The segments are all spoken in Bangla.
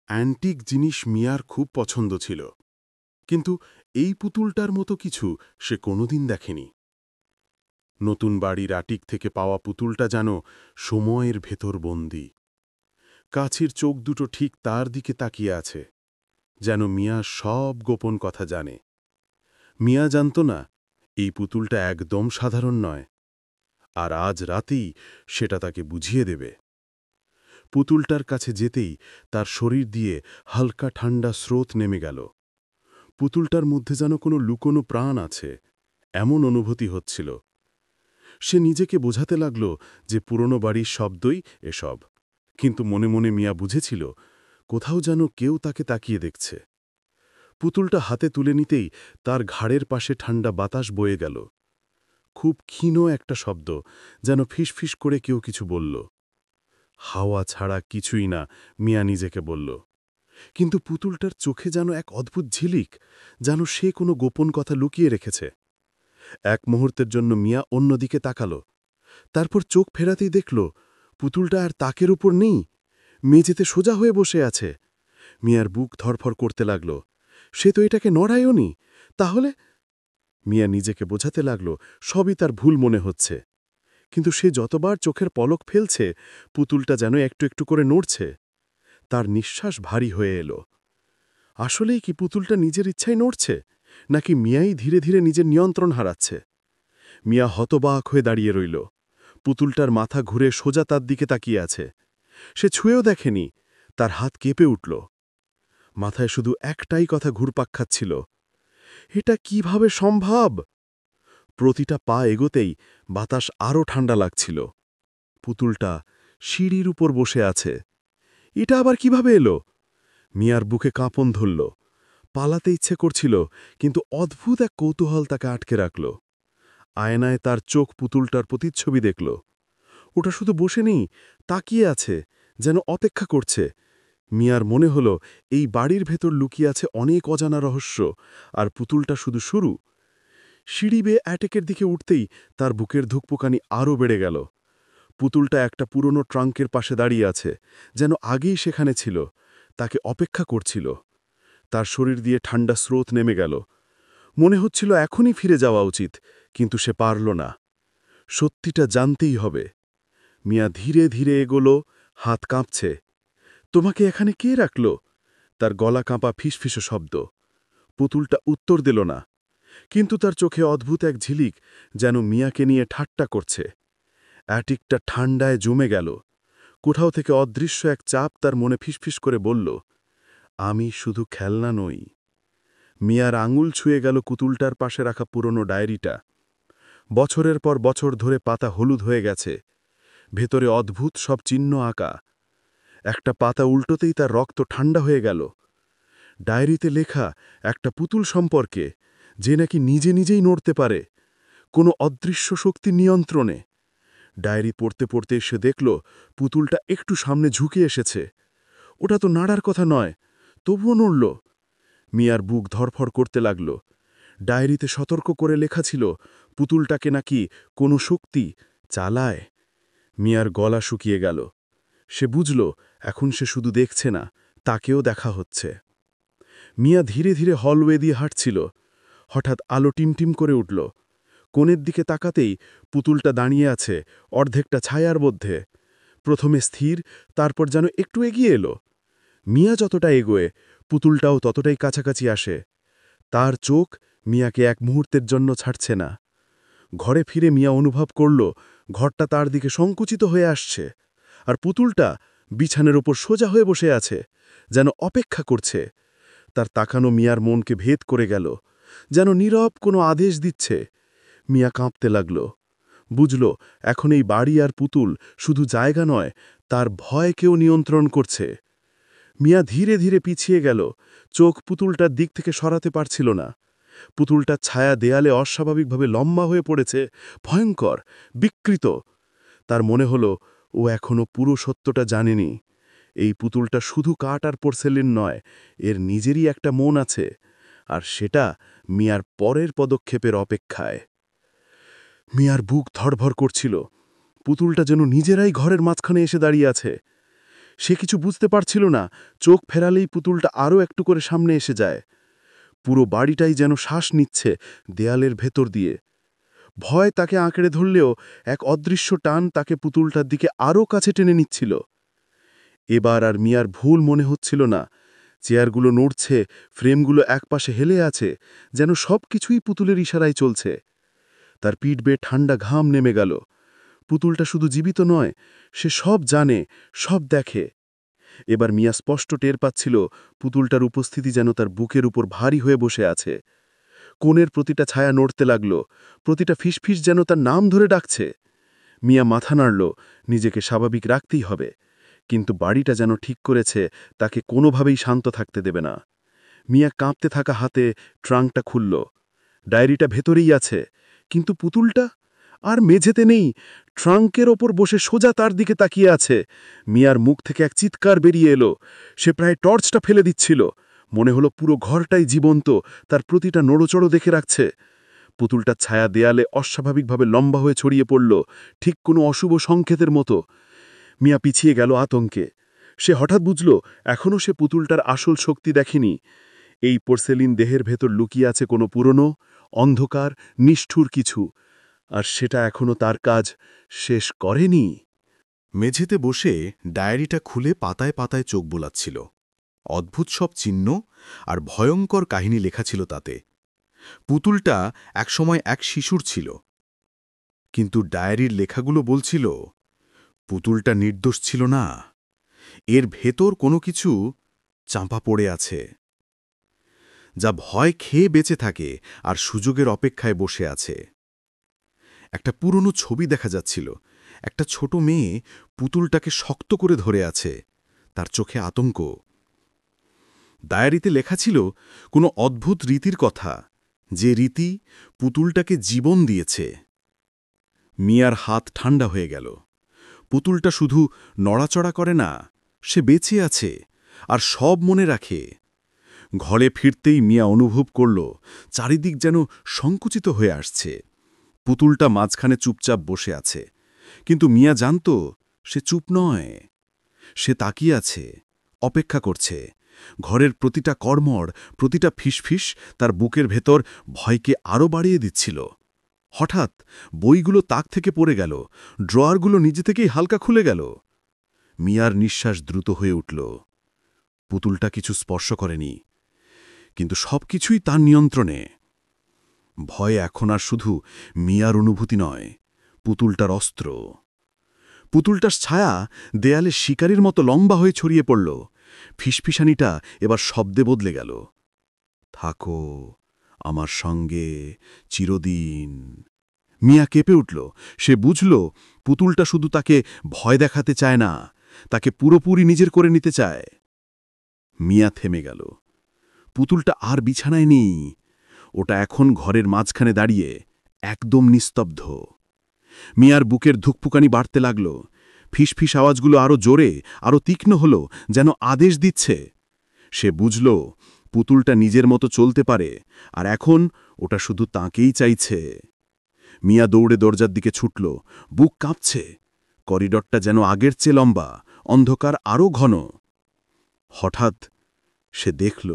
অ্যান্টিক জিনিস মিয়ার খুব পছন্দ ছিল, কিন্তু এই পুতুলটার মতো কিছু সে কোনোদিন দেখেনি। নতুন বাড়ির আটিক থেকে পাওয়া পুতুলটা যেন সময়ের ভেতর বন্দী। কাছির চোখ দুটো ঠিক তার দিকে তাকিয়ে আছে, যেন মিয়া সব গোপন কথা জানে। মিয়া জানত না এই পুতুলটা একদম সাধারণ নয়, আর আজ রাতেই সেটা তাকে বুঝিয়ে দেবে। পুতুলটার কাছে যেতেই তার শরীর দিয়ে হালকা ঠান্ডা স্রোত নেমে গেল। পুতুলটার মধ্যে যেন কোনো লুকোনো প্রাণ আছে, এমন অনুভূতি হচ্ছিল। সে নিজেকে বোঝাতে লাগল যে পুরনো বাড়ির শব্দই এসব, কিন্তু মনে মনে মিয়া বুঝেছিল কোথাও যেন কেউ তাকে তাকিয়ে দেখছে। পুতুলটা হাতে তুলে নিতেই তার ঘাড়ের পাশে ঠান্ডা বাতাস বয়ে গেল। খুব ক্ষীণ একটা শব্দ, যেন ফিসফিস করে কেউ কিছু বলল। হাওয়া ছাড়া কিছুই না, মিয়া নিজেকে বলল। কিন্তু পুতুলটার চোখে যেন এক অদ্ভুত ঝিলিক, যেন সে কোনো গোপন কথা লুকিয়ে রেখেছে। এক মুহূর্তের জন্য মিয়া অন্যদিকে তাকাল, তারপর চোখ ফেরাতেই দেখল পুতুলটা আর তাকের উপর নেই, মেঝেতে সোজা হয়ে বসে আছে। মিয়ার বুক ধরফর করতে লাগল। সে তো এটাকে নড়ায়ওনি, তাহলে? মিয়া নিজেকে বোঝাতে লাগল সবই তার ভুল মনে হচ্ছে। কিন্তু সে যতবার চোখের পলক ফেলছে, পুতুলটা যেন একটু একটু করে নড়ছে। তার নিঃশ্বাস ভারী হয়ে এলো। আসলেই কি পুতুলটা নিজের ইচ্ছায় নড়ছে, নাকি মিয়াই ধীরে ধীরে নিজের নিয়ন্ত্রণ হারাচ্ছে? মিয়া হতবাক হয়ে দাঁড়িয়ে রইল। পুতুলটার মাথা ঘুরে সোজা তার দিকে তাকিয়ে আছে। সে ছুঁয়েও দেখেনি, তার হাত কেঁপে উঠল। মাথায় শুধু একটাই কথা ঘুরপাক খাচ্ছিল, এটা কিভাবে সম্ভব? প্রতিটা পা এগোতেই বাতাস আরও ঠান্ডা লাগছিল। পুতুলটা সিঁড়ির উপর বসে আছে। এটা আবার কিভাবে এলো? মিয়ার বুকে কাঁপন ধরল। পালাতে ইচ্ছে করছিল, কিন্তু অদ্ভুত এক কৌতূহল তাকে আটকে রাখল। আয়নায় তার চোখ পুতুলটার প্রতিচ্ছবি দেখল। ওটা শুধু বসে নেই, তাকিয়ে আছে, যেন অপেক্ষা করছে। মিয়ার মনে হল এই বাড়ির ভেতর লুকিয়ে আছে অনেক অজানা রহস্য, আর পুতুলটা শুধু শুরু। সিঁড়ি বেয়ে অ্যাটেকের দিকে উঠতেই তার বুকের ধুকপুকানি আরও বেড়ে গেল। পুতুলটা একটা পুরনো ট্রাঙ্কের পাশে দাঁড়িয়ে আছে, যেন আগেই সেখানে ছিল, তাকে অপেক্ষা করছিল। তার শরীর দিয়ে ঠান্ডা স্রোত নেমে গেল। মনে হচ্ছিল এখনই ফিরে যাওয়া উচিত, কিন্তু সে পারল না। সত্যিটা জানতেই হবে। মিয়া ধীরে ধীরে এগোল, হাত কাঁপছে। তোমাকে এখানে কে রাখল? তার গলা কাঁপা ফিসফিসো শব্দ। পুতুলটা উত্তর দিল না, কিন্তু তার চোখে অদ্ভুত এক ঝিলিক, যেন মিয়াকে নিয়ে ঠাট্টা করছে। অ্যাটিকটা ঠান্ডায় জমে গেল। কোথাও থেকে অদৃশ্য এক চাপ তার মনে ফিসফিস করে বলল, আমি শুধু খেলনা নই। মিয়ার আঙুল ছুঁয়ে গেল পুতুলটার পাশে রাখা পুরনো ডায়েরিটা। বছরের পর বছর ধরে পাতা হলুদ হয়ে গেছে, ভেতরে অদ্ভুত সব চিহ্ন আঁকা। একটা পাতা উল্টোতেই তার রক্ত ঠান্ডা হয়ে গেল। ডায়েরিতে লেখা একটা পুতুল সম্পর্কে, যে নাকি নিজে নিজেই নড়তে পারে, কোনো অদৃশ্য শক্তি নিয়ন্ত্রণে। ডায়েরি পড়তে পড়তে সে দেখল পুতুলটা একটু সামনে ঝুঁকে এসেছে। ওটা তো নাড়ার কথা নয়, তবুও নড়ল। মিয়ার বুক ধরফর করতে লাগল। ডায়েরিতে সতর্ক করে লেখা ছিল পুতুলটাকে নাকি কোনো শক্তি চালায়। মিয়ার গলা শুকিয়ে গেল। সে বুঝল এখন সে শুধু দেখছে না, তাকেও দেখা হচ্ছে। মিয়া ধীরে ধীরে হলওয়ে দিয়ে হাঁটছিল। হঠাৎ আলো টিমটিম করে উঠল। কোণের দিকে তাকাতেই পুতুলটা দাঁড়িয়ে আছে অর্ধেকটা ছায়ার মধ্যে। প্রথমে স্থির, তারপর যেন একটু এগিয়ে এলো। মিয়া যতটা এগোয়, পুতুলটাও ততটাই কাছাকাছি আসে। তার চোখ মিয়াকে এক মুহূর্তের জন্য ছাড়ছে না। ঘরে ফিরে মিয়া অনুভব করল ঘরটা তার দিকে সংকুচিত হয়ে আসছে, আর পুতুলটা বিছানের ওপর সোজা হয়ে বসে আছে, যেন অপেক্ষা করছে। তার তাকানো মিয়ার মনকে ভেদ করে গেল, যেন নীরব কোনো আদেশ দিচ্ছে। মিয়া কাঁপতে লাগল। বুঝল এখন এই বাড়ি আর পুতুল শুধু জায়গা নয়, তার ভয়কেও নিয়ন্ত্রণ করছে। মিয়া ধীরে ধীরে পিছিয়ে গেল, চোখ পুতুলটার দিক থেকে সরাতে পারছিল না। পুতুলটার ছায়া দেয়ালে অস্বাভাবিকভাবে লম্বা হয়ে পড়েছে, ভয়ঙ্কর, বিকৃত। তার মনে হল ও এখনো পুরো সত্যটা জানেনি। এই পুতুলটা শুধু কাঠ আর পোর্সেলিন নয়, এর নিজেরই একটা মন আছে, আর সেটা মিয়ার পরের পদক্ষেপের অপেক্ষায়। মিয়ার বুক ধড়ভড় করছিল। পুতুলটা যেন নিজেরাই ঘরের মাঝখানে এসে দাঁড়িয়ে আছে। সে কিছু বুঝতে পারছিল না, চোখ ফেরালেই পুতুলটা আরও একটু করে সামনে এসে যায়। পুরো বাড়িটাই যেন শ্বাস নিচ্ছে দেয়ালের ভেতর দিয়ে। ভয় তাকে আঁকড়ে ধরলেও এক অদৃশ্য টান তাকে পুতুলটার দিকে আরও কাছে টেনে নিচ্ছিল। এবার আর মিয়ার ভুল মনে হচ্ছিল না। চেয়ারগুলো নড়ছে, ফ্রেমগুলো একপাশে হেলে আছে, যেন সব কিছুই পুতুলের ইশারায় চলছে। তার পিঠ বেয়ে ঠান্ডা ঘাম নেমে গেল। পুতুলটা শুধু জীবিত নয়, সে সব জানে, সব দেখে। এবার মিয়া স্পষ্ট টের পাচ্ছিল পুতুলটার উপস্থিতি যেন তার বুকের উপর ভারী হয়ে বসে আছে। কোণের প্রতিটা ছায়া নড়তে লাগল, প্রতিটা ফিসফিস যেন তার নাম ধরে ডাকছে। মিয়া মাথা নাড়ল, নিজেকে স্বাভাবিক রাখতেই হবে। কিন্তু বাড়িটা যেন ঠিক করেছে তাকে কোনোভাবেই শান্ত থাকতে দেবে না। মিয়া কাঁপতে থাকা হাতে ট্রাঙ্কটা খুলল। ডায়েরিটা ভেতরেই আছে, কিন্তু পুতুলটা আর মেঝেতে নেই। ট্রাঙ্কের ওপর বসে সোজা তার দিকে তাকিয়ে আছে। মিয়ার মুখ থেকে এক চিৎকার বেরিয়ে এলো। সে প্রায় টর্চটা ফেলে দিচ্ছিল। মনে হলো পুরো ঘরটাই জীবন্ত, তার প্রতিটা নড়োচড়ো দেখে রাখছে। পুতুলটার ছায়া দেয়ালে অস্বাভাবিকভাবে লম্বা হয়ে ছড়িয়ে পড়ল, ঠিক কোনো অশুভ সংকেতের মতো। মিয়া পিছিয়ে গেল আতঙ্কে। সে হঠাৎ বুঝল, এখনও সে পুতুলটার আসল শক্তি দেখেনি। এই পোর্সেলিন দেহের ভেতর লুকিয়ে আছে কোনো পুরনো, অন্ধকার, নিষ্ঠুর কিছু, আর সেটা এখনও তার কাজ শেষ করেনি। মেঝেতে বসে ডায়েরিটা খুলে পাতায় পাতায় চোখ বোলাচ্ছিল। অদ্ভুত সব চিহ্ন আর ভয়ঙ্কর কাহিনী লেখা ছিল তাতে। পুতুলটা একসময় এক শিশুর ছিল, কিন্তু ডায়েরির লেখাগুলো বলছিল পুতুলটা নির্দোষ ছিল না, এর ভেতর কোনো কিছু চাপা পড়ে আছে, যা ভয় খেয়ে বেঁচে থাকে আর সুযোগের অপেক্ষায় বসে আছে। একটা পুরনো ছবি দেখা যাচ্ছিল, একটা ছোট মেয়ে পুতুলটাকে শক্ত করে ধরে আছে, তার চোখে আতঙ্ক। ডায়েরিতে লেখা ছিল কোনো অদ্ভুত রীতির কথা, যে রীতি পুতুলটাকে জীবন দিয়েছে। মিয়ার হাত ঠান্ডা হয়ে গেল। পুতুলটা শুধু নড়াচড়া করে না, সে বেঁচে আছে আর সব মনে রাখে। ঘরে ফিরতেই মিয়া অনুভব করল চারিদিক যেন সংকুচিত হয়ে আসছে। পুতুলটা মাঝখানে চুপচাপ বসে আছে, কিন্তু মিয়া জানত সে চুপ নয়। সে তাকিয়ে আছে, অপেক্ষা করছে। ঘরের প্রতিটা কড়মড়, প্রতিটা ফিসফিস তার বুকের ভেতর ভয়কে আরও বাড়িয়ে দিচ্ছিল। হঠাৎ বইগুলো তাক থেকে পড়ে গেল, ড্রয়ারগুলো নিজে থেকেই হালকা খুলে গেল। মিয়ার নিঃশ্বাস দ্রুত হয়ে উঠল। পুতুলটা কিছু স্পর্শ করেনি, কিন্তু সবকিছুই তার নিয়ন্ত্রণে। ভয় এখন আর শুধু মিয়ার অনুভূতি নয়, পুতুলটার অস্ত্র। পুতুলটার ছায়া দেয়ালে শিকারির মতো লম্বা হয়ে ছড়িয়ে পড়ল। ফিসফিসানিটা এবার শব্দে বদলে গেল, থাকো আমার সঙ্গে চিরদিন। মিয়া কেঁপে উঠল। সে বুঝল পুতুলটা শুধু তাকে ভয় দেখাতে চায় না, তাকে পুরোপুরি নিজের করে নিতে চায়। মিয়া থেমে গেল। পুতুলটা আর বিছানায় নেই, ওটা এখন ঘরের মাঝখানে দাঁড়িয়ে, একদম নিস্তব্ধ। মিয়ার বুকের ধুকপুকানি বাড়তে লাগল। ফিসফিস আওয়াজগুলো আরও জোরে, আরও তীক্ষ্ণ হল, যেন আদেশ দিচ্ছে। সে বুঝল পুতুলটা নিজের মতো চলতে পারে, আর এখন ওটা শুধু তাঁকেই চাইছে। মিয়া দৌড়ে দরজার দিকে ছুটল, বুক কাঁপছে। করিডরটা যেন আগের চেয়ে লম্বা, অন্ধকার আরও ঘন। হঠাৎ সে দেখল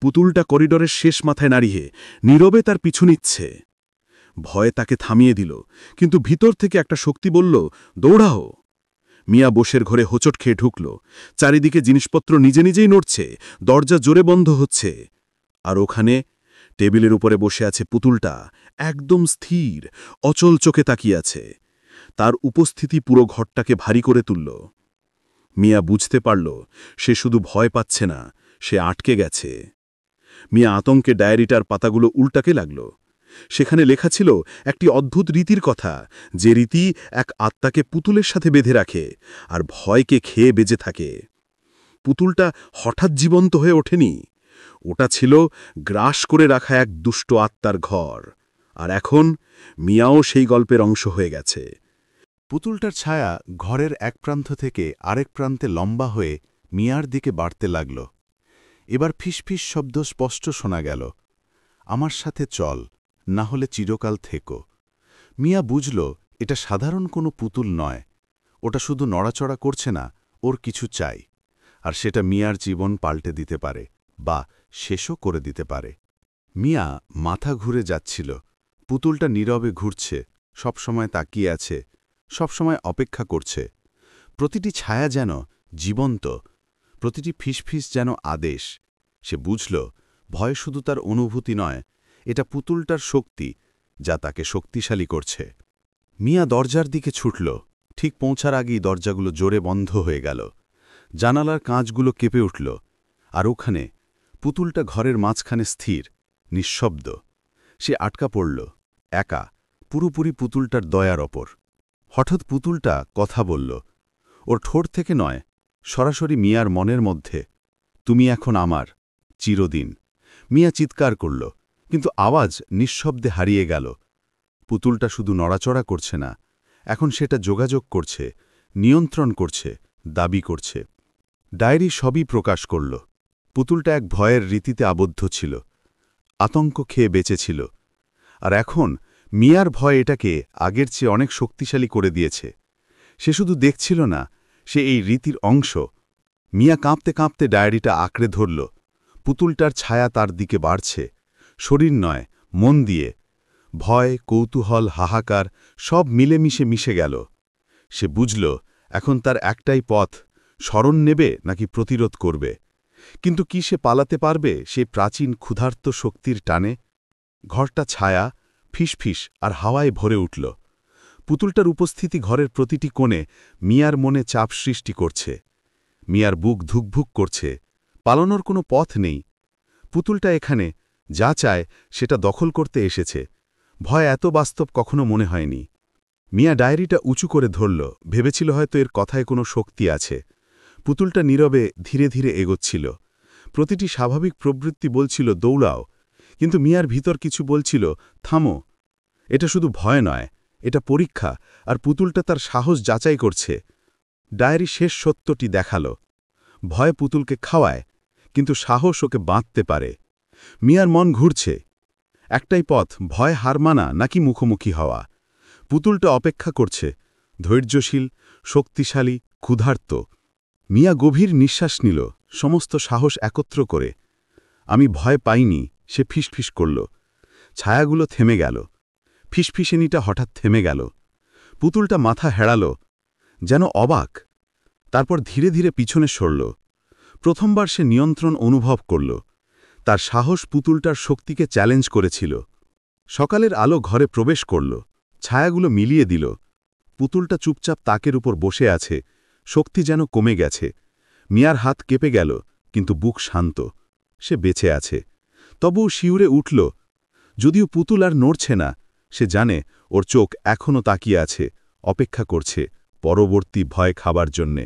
পুতুলটা করিডরের শেষ মাথায় দাঁড়িয়ে নীরবে তার পিছু নিচ্ছে। ভয়ে তাকে থামিয়ে দিল, কিন্তু ভিতর থেকে একটা শক্তি বলল, দৌড়াও। মিয়া বসের ঘরে হোঁচট খেয়ে ঢুকল। চারিদিকে জিনিসপত্র নিজে নিজেই নড়ছে, দরজা জোরে বন্ধ হচ্ছে। আর ওখানে টেবিলের উপরে বসে আছে পুতুলটা, একদম স্থির, অচল চোখে তাকিয়ে আছে। তার উপস্থিতি পুরো ঘরটাকে ভারী করে তুলল। মিয়া বুঝতে পারল সে শুধু ভয় পাচ্ছে না, সে আটকে গেছে। মিয়া আতঙ্কে ডায়েরিটার পাতাগুলো উল্টাকে লাগল। সেখানে লেখা ছিল একটি অদ্ভুত রীতির কথা, যে রীতি এক আত্মাকে পুতুলের সাথে বেঁধে রাখে আর ভয়কে খেয়ে বেঁচে থাকে। পুতুলটা হঠাৎ জীবন্ত হয়ে ওঠেনি, ওটা ছিল গ্রাস করে রাখা এক দুষ্ট আত্মার ঘর। আর এখন মিয়াও সেই গল্পের অংশ হয়ে গেছে। পুতুলটার ছায়া ঘরের এক প্রান্ত থেকে আরেক প্রান্তে লম্বা হয়ে মিয়ার দিকে বাড়তে লাগল। এবার ফিসফিস শব্দ স্পষ্ট শোনা গেল, আমার সাথে চল, না হলে চিরকাল থেকো। মিয়া বুঝল এটা সাধারণ কোনো পুতুল নয়, ওটা শুধু নড়াচড়া করছে না, ওর কিছু চাই, আর সেটা মিয়ার জীবন পাল্টে দিতে পারে বা শেষও করে দিতে পারে। মিয়া মাথা ঘুরে যাচ্ছিল। পুতুলটা নীরবে ঘুরছে, সবসময় তাকিয়ে আছে, সবসময় অপেক্ষা করছে। প্রতিটি ছায়া যেন জীবন্ত, প্রতিটি ফিসফিস যেন আদেশ। সে বুঝল, ভয় শুধু তার অনুভূতি নয়, এটা পুতুলটার শক্তি, যা তাকে শক্তিশালী করছে। মিয়া দরজার দিকে ছুটল। ঠিক পৌঁছার আগেই দরজাগুলো জোরে বন্ধ হয়ে গেল। জানালার কাঁচগুলো কেঁপে উঠল। আর ওখানে পুতুলটা ঘরের মাঝখানে স্থির, নিঃশব্দ। সে আটকা পড়ল, একা, পুরোপুরি পুতুলটার দয়ার ওপর। হঠাৎ পুতুলটা কথা বলল, ওর ঠোঁট থেকে নয়, সরাসরি মিয়ার মনের মধ্যে। তুমি এখন আমার, চিরদিন। মিয়া চিৎকার করল, কিন্তু আওয়াজ নিঃশব্দে হারিয়ে গেল। পুতুলটা শুধু নড়াচড়া করছে না, এখন সেটা যোগাযোগ করছে, নিয়ন্ত্রণ করছে, দাবি করছে। ডায়েরি সবই প্রকাশ করল। পুতুলটা এক ভয়ের রীতিতে আবদ্ধ ছিল, আতঙ্ক খেয়ে বেঁচেছিল। আর এখন মিয়ার ভয় এটাকে আগের চেয়ে অনেক শক্তিশালী করে দিয়েছে। সে শুধু দেখছিল না, সে এই রীতির অংশ। মিয়া কাঁপতে কাঁপতে ডায়েরিটা আঁকড়ে ধরল। পুতুলটার ছায়া তার দিকে বাড়ছে, শরীর নয়, মন দিয়ে। ভয়, কৌতূহল, হাহাকার সব মিলেমিশে মিশে গেল। সে বুঝল, এখন তার একটাই পথ, শরণ নেবে নাকি প্রতিরোধ করবে। কিন্তু কি সে পালাতে পারবে সেই প্রাচীন ক্ষুধার্ত শক্তির টানে? ঘরটা ছায়া, ফিসফিস আর হাওয়ায় ভরে উঠল। পুতুলটার উপস্থিতি ঘরের প্রতিটি কোণে মিয়ার মনে চাপ সৃষ্টি করছে। মিয়ার বুক ধুকভুক করছে, পালানোর কোনো পথ নেই। পুতুলটা এখানে যা চায় সেটা দখল করতে এসেছে। ভয় এত বাস্তব কখনো মনে হয়নি। মিয়া ডায়েরিটা উঁচু করে ধরল, ভেবেছিল হয়তো এর কথায় কোনো শক্তি আছে। পুতুলটা নীরবে ধীরে ধীরে এগোচ্ছিল। প্রতিটি স্বাভাবিক প্রবৃত্তি বলছিল দৌড়াও, কিন্তু মিয়ার ভিতর কিছু বলছিল থামো। এটা শুধু ভয় নয়, এটা পরীক্ষা, আর পুতুলটা তার সাহস যাচাই করছে। ডায়েরি শেষ সত্যটি দেখাল, ভয় পুতুলকে খাওয়ায়, কিন্তু সাহস ওকে বাঁধতে পারে। মিয়ার মন ঘুরছে, একটাই পথ, ভয় হার মানা নাকি মুখোমুখি হওয়া। পুতুলটা অপেক্ষা করছে, ধৈর্যশীল, শক্তিশালী, ক্ষুধার্ত। মিয়া গভীর নিঃশ্বাস নিল, সমস্ত সাহস একত্র করে। আমি ভয় পাইনি, সে ফিসফিস করল। ছায়াগুলো থেমে গেল। ফিসফিসেনিটা হঠাৎ থেমে গেল। পুতুলটা মাথা হেড়াল, যেন অবাক। তারপর ধীরে ধীরে পিছনে সরল। প্রথমবার সে নিয়ন্ত্রণ অনুভব করল। তার সাহস পুতুলটার শক্তিকে চ্যালেঞ্জ করেছিল। সকালের আলো ঘরে প্রবেশ করল, ছায়াগুলো মিলিয়ে দিল। পুতুলটা চুপচাপ তাকের উপর বসে আছে, শক্তি যেন কমে গেছে। মিয়ার হাত কেঁপে গেল, কিন্তু বুক শান্ত। সে বেঁচে আছে। তবুও শিউরে উঠল। যদিও পুতুল আর নড়ছে না, সে জানে ওর চোখ এখনও তাকিয়ে আছে, অপেক্ষা করছে পরবর্তী ভয় খাবার জন্যে।